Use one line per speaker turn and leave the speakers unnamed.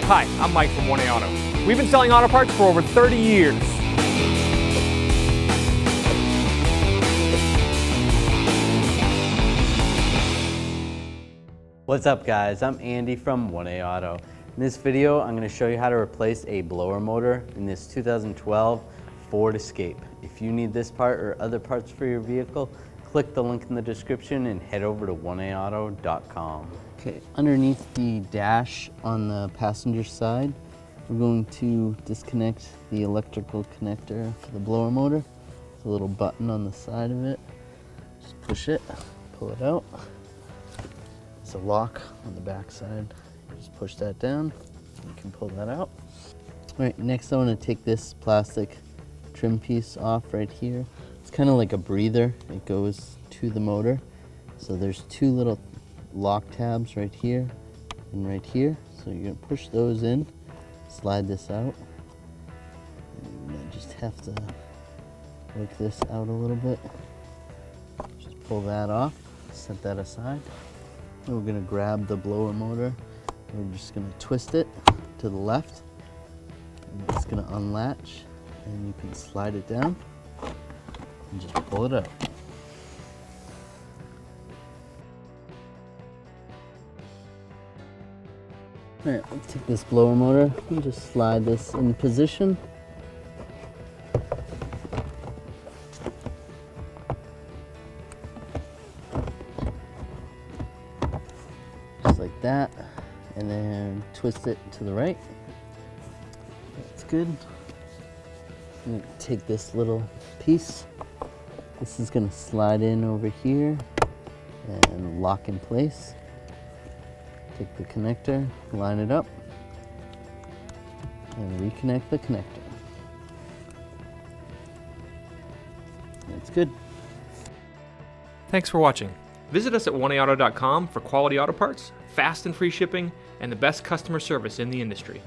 Hi, I'm Mike from 1A Auto. We've been selling auto parts for over 30 years.
What's up guys, I'm Andy from 1A Auto. In this video, I'm going to show you how to replace a blower motor in this 2012 Ford Escape. If you need this part or other parts for your vehicle, click the link in the description and head over to 1aauto.com. Okay, underneath the dash on the passenger side, we're going to disconnect the electrical connector for the blower motor. There's a little button on the side of it. Just push it, pull it out. It's a lock on the back side. Just push that down. You can pull that out. All right, next I want to take this plastic trim piece off right here. It's kind of like a breather. It goes to the motor. So there's two little lock tabs right here and right here. So you're gonna push those in, slide this out. And I just have to work this out a little bit. Just pull that off, set that aside. And we're gonna grab the blower motor. We're just gonna twist it to the left. And it's gonna unlatch and you can slide it down and just pull it out. All right, let's take this blower motor and just slide this in position. Just like that, and then twist it to the right. That's good. I'm gonna take this little piece. This is gonna slide in over here and lock in place. Take the connector, line it up, and reconnect the connector. That's good.
Thanks for watching. Visit us at 1aauto.com for quality auto parts, fast and free shipping, and the best customer service in the industry.